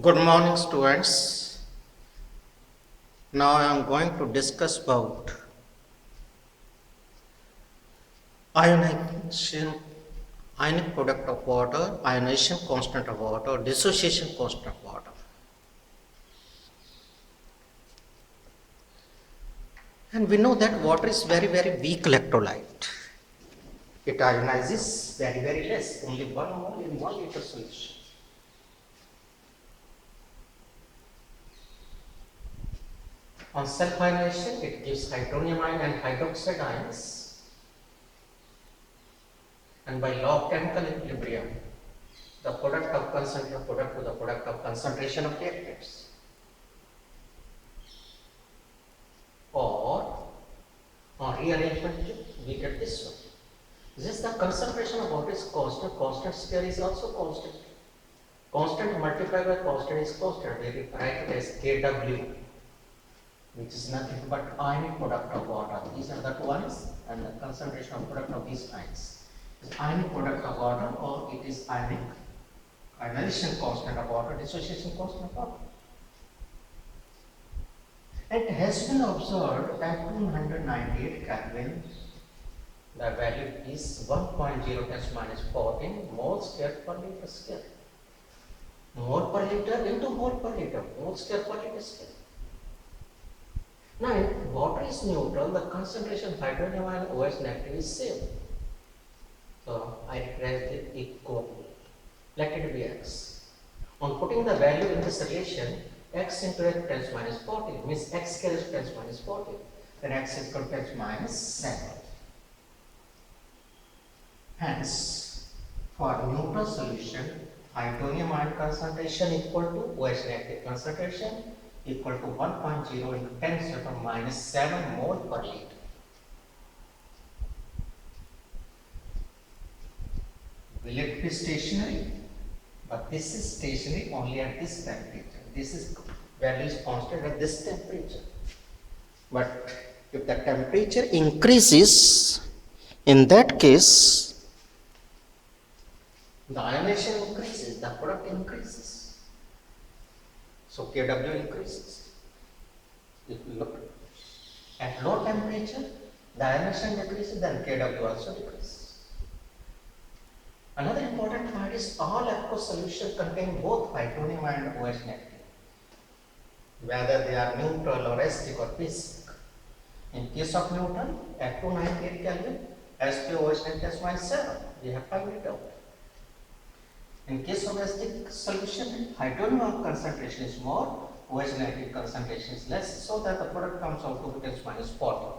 Good morning, students. Now I am going to discuss about ionization, ionic product of water, ionization constant of water, dissociation constant of water. And we know that water is very weak electrolyte. It ionizes very less, only 1 mole in 1 liter solution. On self-ionization, it gives hydronium ion and hydroxide ions. And by law of chemical equilibrium, the product of concentration product to the product of concentration of reactants. Or on rearrangement, we get this one. This is the concentration of water is constant. Constant here is also constant. Constant multiplied by constant is constant. We write it as Kw, which is nothing but ionic product of water. These are the two ones, and the concentration of product of these ions is ionic product of water, or it is ionic ionization constant of water, dissociation constant of water. It has been observed at 298 Kelvin, the value is 1.0 10 minus 14 moles square per liter square. Mole per liter into mole per liter, mole square per liter square. Now, if water is neutral, the concentration of hydrogen ion OH negative is same. So, I replace it equal. Let it be x. On putting the value in this relation, x into x 10 minus 14 means x square is 10 minus 14. Then x is equal to 10 minus 7. Hence, for neutral solution, hydronium ion concentration equal to OH negative concentration equal to 1.0 into 10 to the minus 7 mole per liter. Will it be stationary? But this is stationary only at this temperature. This is value is constant at this temperature. But if the temperature increases, in that case, the ionization increases, the product increases. So Kw increases. If you look at low temperature, the ionization decreases, then Kw also decreases. Another important part is all aqueous solutions contain both hydronium and OH negative, whether they are neutral or acidic or basic. In case of neutral, at 298 Kelvin, SpOH negative is -7. We have found it out. In case of acidic solution, hydronium concentration is more, OH negative concentration is less, so that the product comes out to be -40.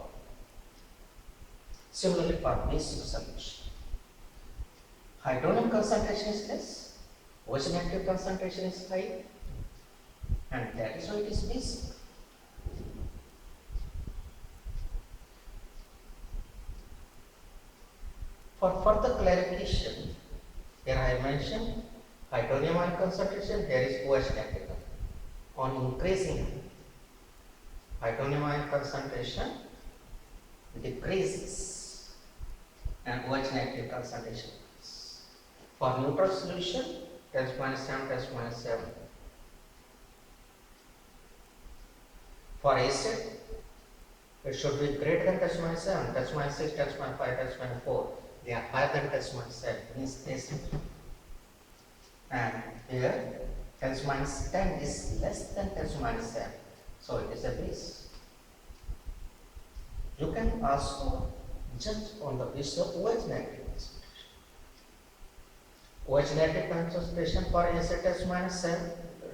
Similarly, for basic solution, hydronium concentration is less, OH negative concentration is high, and that is why it is basic. For further clarification, here I mentioned hydronium ion concentration, here is OH negative. On increasing, hydronium ion concentration decreases and OH negative concentration increases. For neutral solution, 10 minus 7, 10 minus 7. For acid, it should be greater than 10 minus 7, 10 minus 6, 10 minus 5, 10 minus 4. They are higher than 10 minus 7, means acid. And here 10 minus 10 is less than 10 minus 7, so it is a base. You can also judge on the basis of OH negative concentration. OH negative concentration for acid 10 minus 7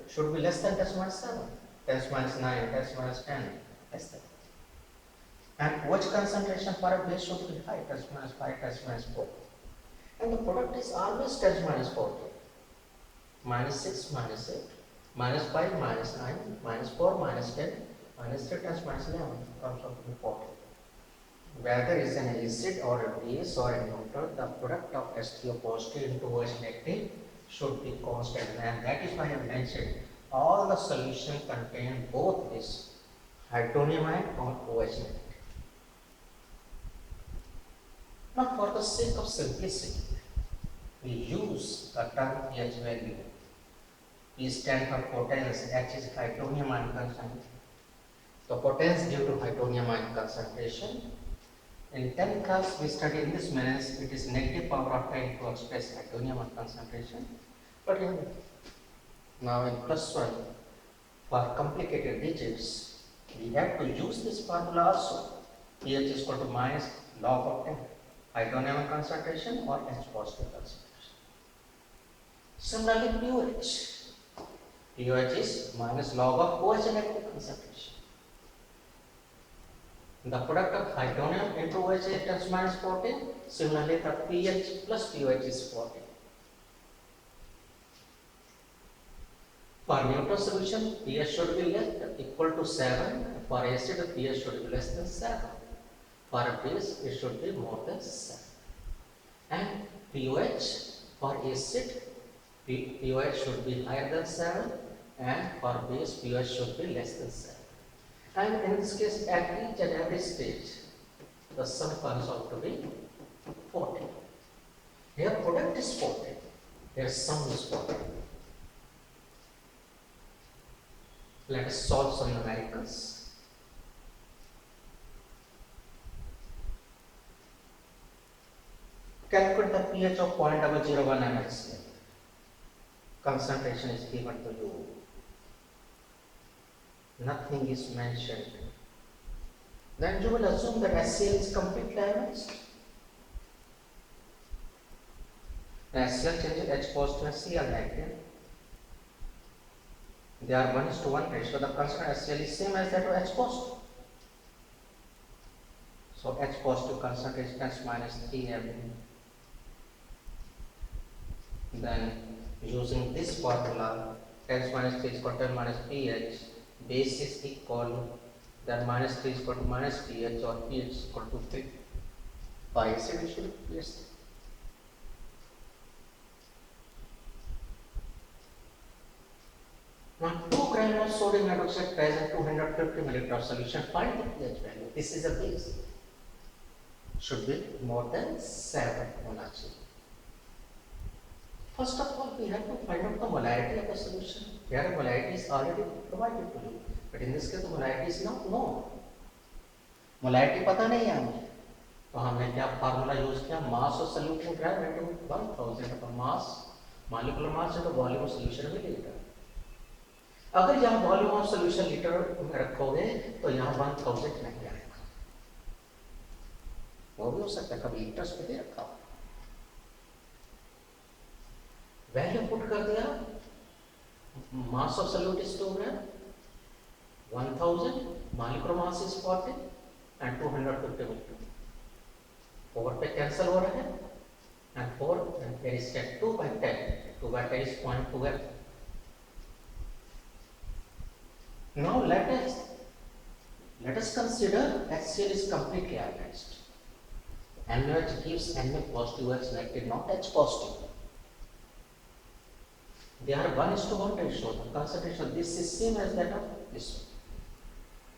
should be less than 10 minus 7, 10 minus 9, 10 minus 10, less than. And OH concentration for a base should be high, 10 minus 5, 10 minus 4. And the product is always 10 minus 4. Minus 6, minus 8, minus 5, minus 9, minus 4, minus 10, minus 3, 10 minus 11 comes out to be 40. Whether it is an acid or a base or a neutral, the product of H3O positive into OH negative should be constant, and that is why I mentioned all the solutions contain both this hydronium ion or OH negative. Now, for the sake of simplicity, we use the term pH value P stand for potence, H is hydronium ion concentration. So potence due to hydronium ion concentration. In 10th class we studied this means it is negative power of 10 to express hydronium ion concentration. But now in plus 1, for complicated digits, we have to use this formula also. pH is equal to minus log of 10 hydronium concentration or H positive concentration. Similarly, pH is minus log of OH negative concentration. The product of hydronium into OH is 10 minus 14. Similarly, the pH plus pH is 14. For neutral solution, pH should be equal to 7. For acid, pH should be less than 7. For base, it should be more than 7. And pH for acid, pH should be higher than 7, and for base, pH should be less than 7. And in this case, at each and every stage, the sum comes out to be 14. Here product is 14, here sum is 14. Let us solve some numericals. Calculate the pH of 0.001 ml. Concentration is given to you. Nothing is mentioned. Then you will assume that HCl is completely ionized. HCl changes H positive and Cl negative. They are 1:1 ratio. The concentration HCl is same as that of H positive. So H positive concentration is minus 3 ml. Then using this formula, 10 minus 3 is equal to 10 minus pH, base is equal, then minus 3 is equal to minus pH or pH is equal to 3. For acid, it should be yes. Now 2 gram of sodium hydroxide present 250 milliliter solution, find the pH value. This is a base. Should be more than 7 molarity. First of all, we have to find out the molarity of the solution. Here the molarity is already provided to you, but in this case the molarity is not known. Molarity पता नहीं है हमें, तो हमने क्या formula use किया, मास of solute gram into 1000 का मास, molecular mass है तो वॉल्यूम ऑफ सॉल्यूशन में लीटर. अगर यहाँ वॉल्यूम ऑफ सॉल्यूशन लीटर में रखोगे तो यहाँ 1000 नहीं आएगा, वो भी हो सकता है कभी लीटर्स में दे रखा हो. वैल्यू पुट कर दिया, mass of solute is 2 gram, 1000, molecular mass is 40 and 250 metre. Over पे कैंसिल हो रहा है and 4 and there is 2 by 10, 2 by 10 is 0.2. Now let us consider HCl is completely ionized. NaOH gives Na positive, OH negative, not H positive. They are 1:1 ratio. The concentration of this is same as that of this one.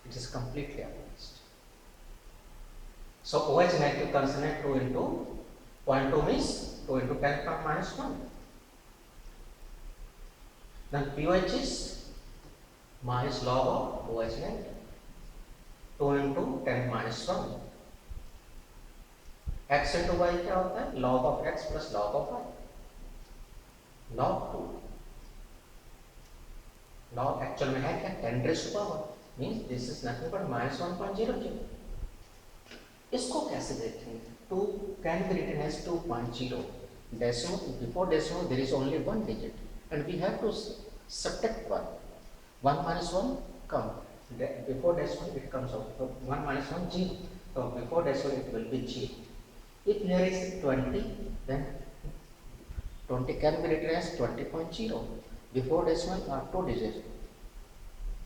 It is completely ionized. So OH negative concentration 2 into 0.2 means 2 into 10 power minus 1. Then pH is minus log of OH negative 2 into 10 minus 1. X into y क्या होता है? Log of x plus log of y. Log 2. Log actual में है क्या? 10 raised to power. Means this is nothing but minus 1.00. इसको कैसे देखेंगे? 2 can be written as 2.0. Decimal, before decimal there is only one digit and we have to subtract 1. 1 minus 1 come. Before decimal it comes out. So 1 minus 1 0. So before decimal it will be 0. If here is 20, then 20 can be written as 20.0. Before decimal are 2 digits.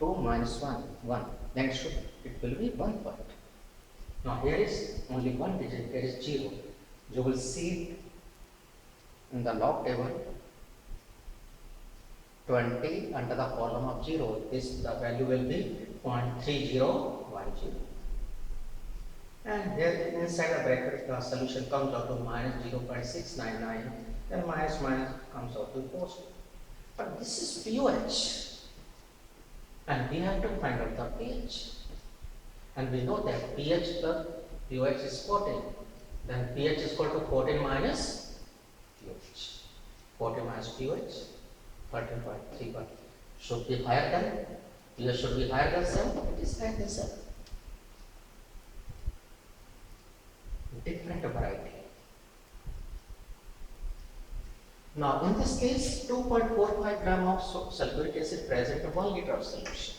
2 minus 1, 1. Then it will be 1 point. Now here is only one digit, here is 0. You will see in the log table 20 under the column of 0. The value will be 0.3010. And here inside the bracket the solution comes out to minus 0.699, then minus comes out to positive. But this is pH, and we have to find out the pH. And we know that pH plus pH is 14. Then pH is equal to 14 minus pH. 14 minus pH, 13.31. Should be higher than, pH should be higher than 7. It is higher than 7. Different variety. Now, in this case, 2.45 gram of sulfuric acid present in 1 liter of solution.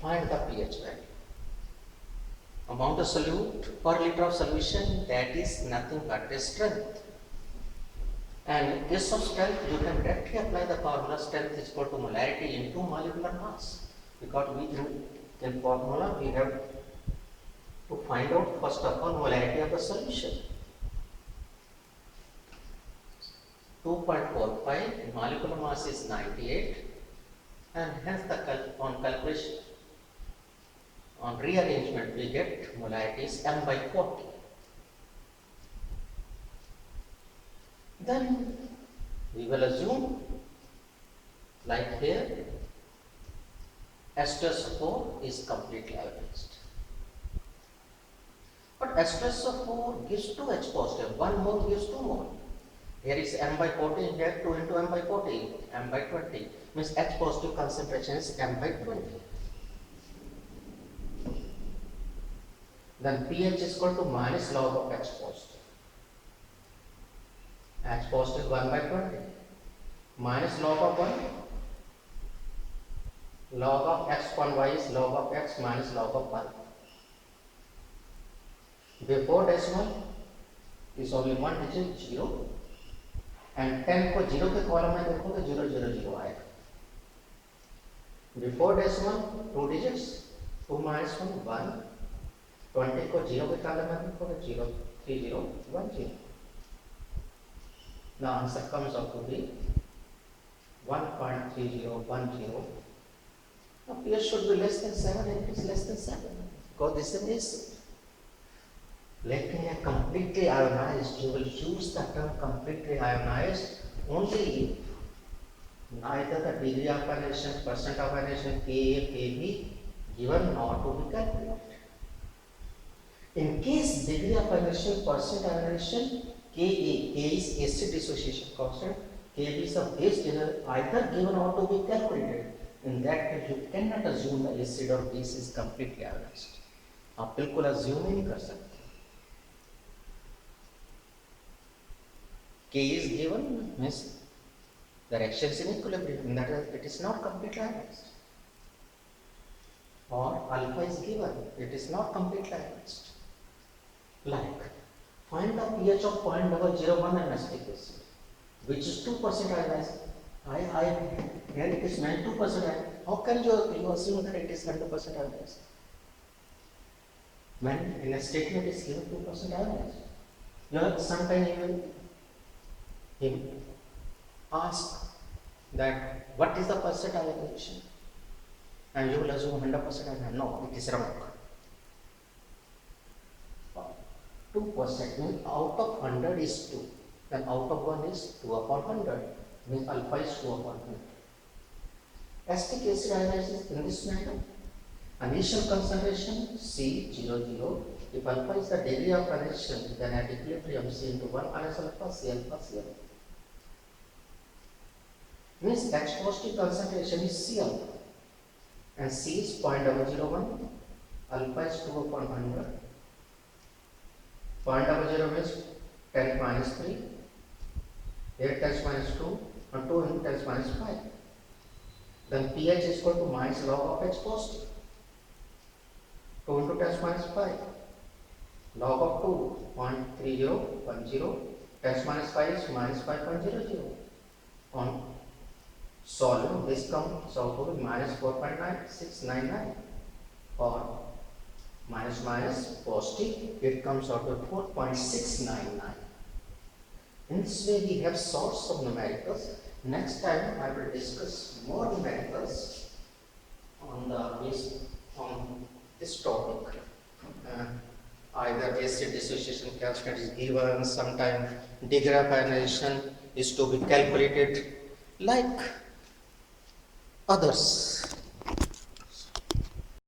Find the pH value. Amount of solute per liter of solution, that is nothing but the strength. And in case of strength, you can directly apply the formula strength is equal to molarity into molecular mass. Because in formula we have to find out first of all molarity of the solution. 2.45, molecular mass is 98, and hence on calculation, on rearrangement, we get molarity is m by 40. Then we will assume, like here, H2SO4 is completely ionized. But H2SO4 gives 2 H positive, 1 mole gives 2 mole. Here is m by 14, here 2 into m by 14, m by 20. Means H positive concentration is m by 20. Then pH is equal to minus log of H positive. H positive 1 by 20. Minus log of 1. Log of x upon y is log of x minus log of 1. Before decimal is only 1 digit 0. And 10 को 0 के column में देखो तो 0 0 0 आएगा. Before decimal 2 digits, 2 minus 1 1. 20 को 0 के column में देखो तो 0 3 0 1 0. The answer comes out to be 1.3010. Now pH should be less than 7, and it is less than 7 because this is letting a completely ionized. You will use the term completely ionized only if neither the degree of ionization, percent of ionization, Ka, Kb given nor to be calculated. In case degree of ionization, percent ionization, Ka is acid dissociation constant, Kb is a base either given or to be calculated. In that case, you cannot assume the acid or base is completely ionized. आप बिल्कुल assume नहीं कर सकते. K is given means the reaction is in equilibrium, that is, it is not completely ionized. Or alpha is given, it is not completely ionized. Like, find the pH of 0.001 in acetic acid, which is 2% ionized. Here it is 92% ionized. How can you assume that it is 100% ionized? When in a statement it is given 2% ionized. You know, sometimes even him ask that what is the percent ionization, and you will assume 100% ionization. No, it is wrong. 2% means out of 100 is 2, then out of 1 is 2 upon 100, means alpha is 2 upon 100. Acetic acid ionization in this manner. Initial concentration C00. If alpha is the degree of ionization, then at equilibrium C into 1 minus alpha, C alpha, C alpha. Means H positive concentration is C alpha, and C is 0.001, alpha is 2 upon 100. 0.00 means 10 minus 3, 8 10 minus 2, and 2 into 10 minus 5. Then pH is equal to minus log of H positive, 2 into 10 minus 5, log of 2, 0.3010, 10 minus 5 is minus 5.00. On solving, this comes out to be minus 4.9699, or minus minus positive, it comes out to 4.699. In this way, we have solved some numericals. Next time, I will discuss more numericals on this topic. Either acid dissociation constant is given, sometimes degree of ionization is to be calculated. like others.